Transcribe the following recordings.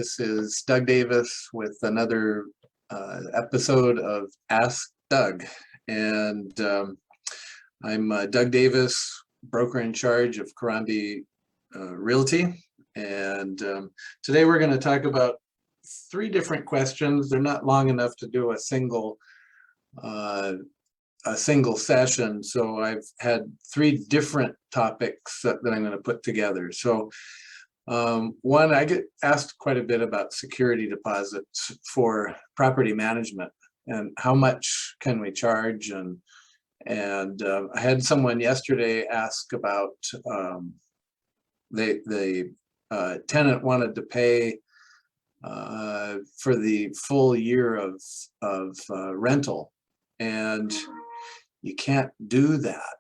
This is Doug Davis with another episode of Ask Doug. And I'm Doug Davis, broker in charge of Karambie Realty. And today we're going to talk about three different questions. They're not long enough to do a single session, so I've had three different topics that I'm going to put together. So one, I get asked quite a bit about security deposits for property management and how much can we charge, and I had someone yesterday ask about the tenant wanted to pay for the full year of rental, and you can't do that.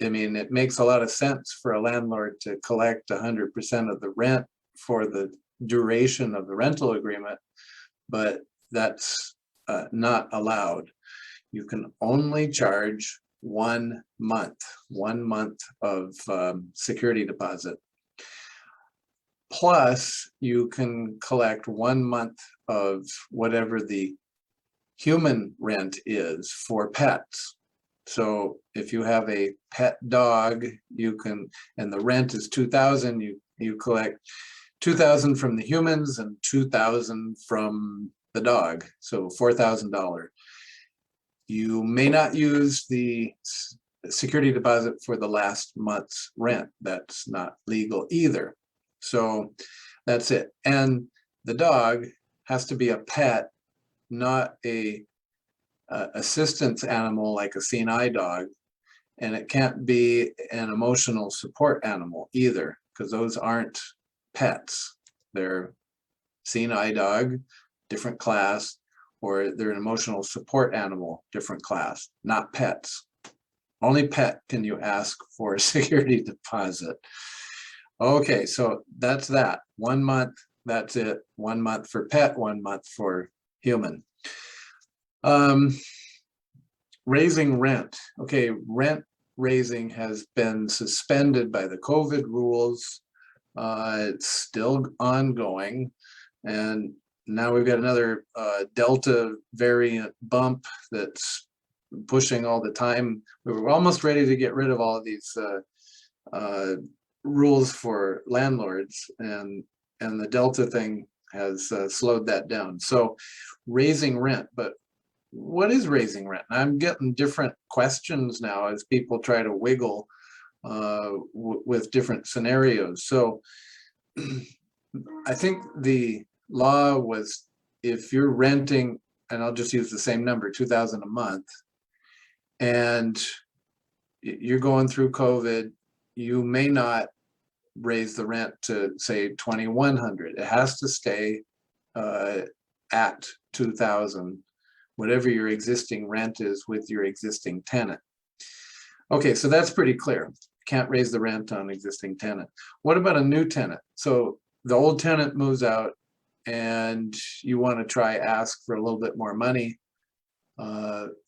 I mean, it makes a lot of sense for a landlord to collect 100% of the rent for the duration of the rental agreement, but that's not allowed. You can only charge 1 month of security deposit. Plus, you can collect 1 month of whatever the human rent is for pets. So if you have a pet dog, you can, and the rent is $2,000, you collect $2,000 from the humans and $2,000 from the dog, so $4,000. You may not use the security deposit for the last month's rent. That's not legal either. So that's it. And the dog has to be a pet, not a assistance animal like a seeing-eye dog, and it can't be an emotional support animal either, because those aren't pets. They're seeing-eye dog, different class, or they're an emotional support animal, different class, not pets. Only pet can you ask for a security deposit. Okay, so that's that. 1 month, that's it. 1 month for pet, 1 month for human. Raising rent. Okay, rent raising has been suspended by the COVID rules. It's still ongoing, and now we've got another Delta variant bump that's pushing all the time. We were almost ready to get rid of all of these rules for landlords, and the Delta thing has slowed that down. So raising rent, but what is raising rent? I'm getting different questions now as people try to wiggle with different scenarios. So I think the law was, if you're renting, and I'll just use the same number, $2,000 a month, and you're going through COVID, you may not raise the rent to say $2,100. It has to stay at $2,000, whatever your existing rent is with your existing tenant. Okay, so that's pretty clear. Can't raise the rent on existing tenant. What about a new tenant? So the old tenant moves out and you want to try ask for a little bit more money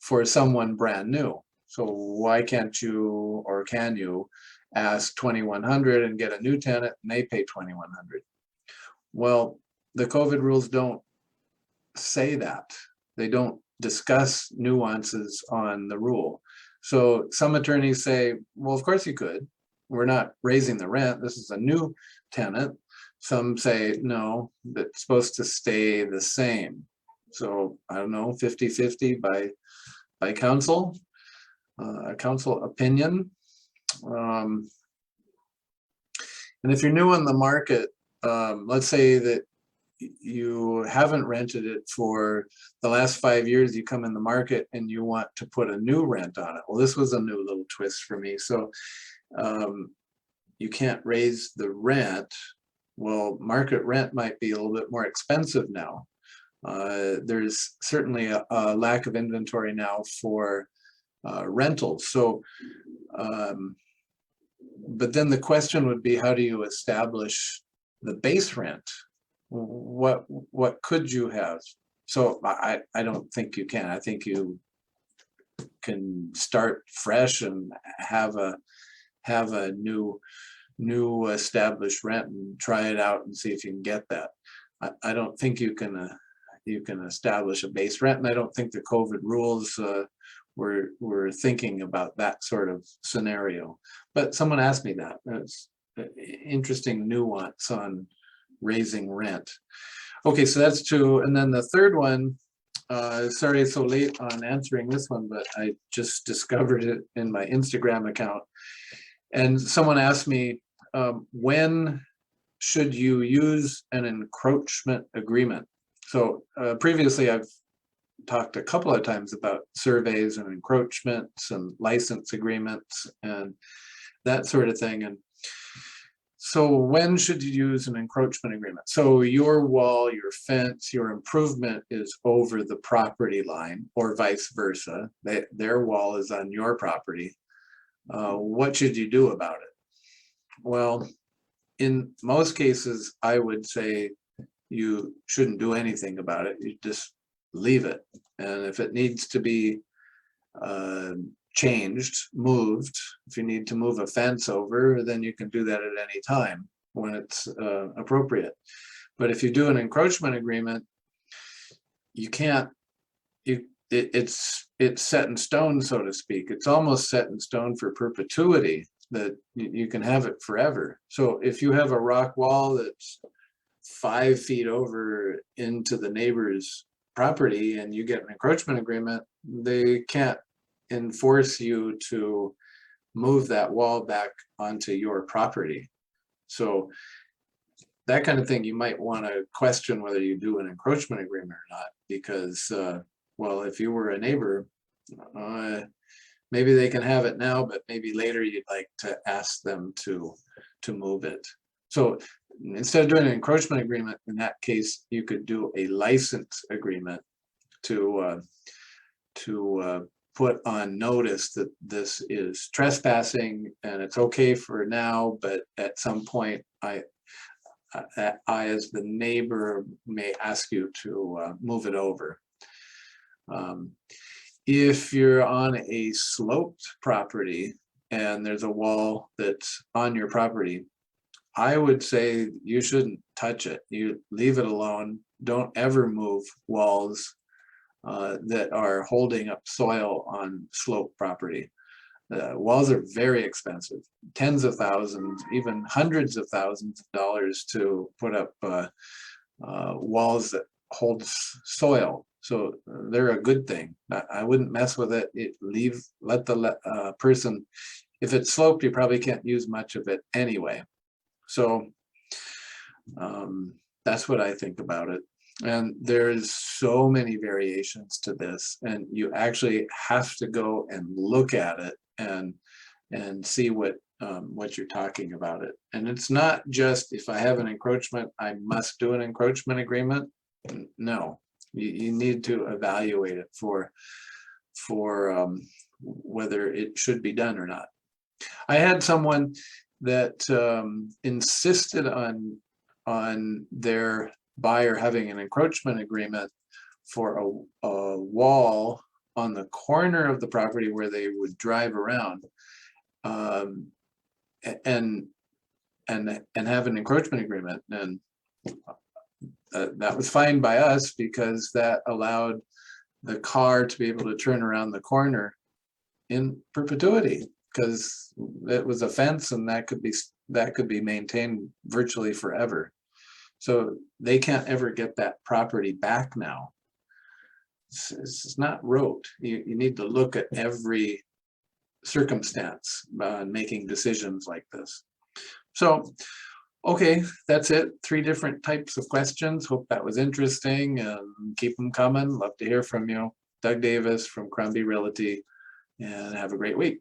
for someone brand new. So why can't you, or can you, ask $2,100 and get a new tenant and they pay $2,100? Well, the COVID rules don't say that. They don't discuss nuances on the rule. So some attorneys say, well, of course you could. We're not raising the rent. This is a new tenant. Some say, no, it's supposed to stay the same. So I don't know, 50-50 by counsel, counsel opinion. And if you're new on the market, let's say that you haven't rented it for the last 5 years, you come in the market and you want to put a new rent on it. Well, this was a new little twist for me. So you can't raise the rent. Well, market rent might be a little bit more expensive now. There's certainly a lack of inventory now for rentals. So, but then the question would be, how do you establish the base rent? What could you have? So I don't think you can. I think you can start fresh and have a new established rent and try it out and see if you can get that. I don't think you can establish a base rent, and I don't think the COVID rules were thinking about that sort of scenario. But someone asked me that. It's interesting nuance on raising rent. Okay, so that's two, and then the third one. Sorry it's so late on answering this one, but I just discovered it in my Instagram account. And someone asked me, when should you use an encroachment agreement? So previously I've talked a couple of times about surveys and encroachments and license agreements and that sort of thing. And so when should you use an encroachment agreement? So your wall, your fence, your improvement is over the property line, or vice versa. Their wall is on your property. What should you do about it? Well, in most cases, I would say you shouldn't do anything about it. You just leave it. And if it needs to be changed, moved, if you need to move a fence over, then you can do that at any time when it's appropriate. But if you do an encroachment agreement, you can't, it's set in stone, so to speak. It's almost set in stone for perpetuity, that you can have it forever. So if you have a rock wall that's 5 feet over into the neighbor's property and you get an encroachment agreement, they can't enforce you to move that wall back onto your property. So that kind of thing, you might want to question whether you do an encroachment agreement or not, because well, if you were a neighbor, maybe they can have it now, but maybe later you'd like to ask them to move it. So instead of doing an encroachment agreement, in that case, you could do a license agreement to put on notice that this is trespassing and it's okay for now, but at some point I as the neighbor may ask you to move it over. If you're on a sloped property and there's a wall that's on your property, I would say you shouldn't touch it. You leave it alone. Don't ever move walls that are holding up soil on slope property. Walls are very expensive, tens of thousands, even hundreds of thousands of dollars to put up walls that hold soil. So they're a good thing. I wouldn't mess with it. Let the person, if it's sloped, you probably can't use much of it anyway. So that's what I think about it. And there's so many variations to this, and you actually have to go and look at it and see what you're talking about it. And it's not just, if I have an encroachment, I must do an encroachment agreement. No, you need to evaluate it for whether it should be done or not. I had someone that insisted on their buyer having an encroachment agreement for a wall on the corner of the property where they would drive around, and have an encroachment agreement. And that was fine by us, because that allowed the car to be able to turn around the corner in perpetuity, because it was a fence and that could be maintained virtually forever. So they can't ever get that property back now. It's not rote. You need to look at every circumstance making decisions like this. So, okay, that's it. 3 different types of questions. Hope that was interesting, and keep them coming. Love to hear from you. Doug Davis from Crombie Realty, and have a great week.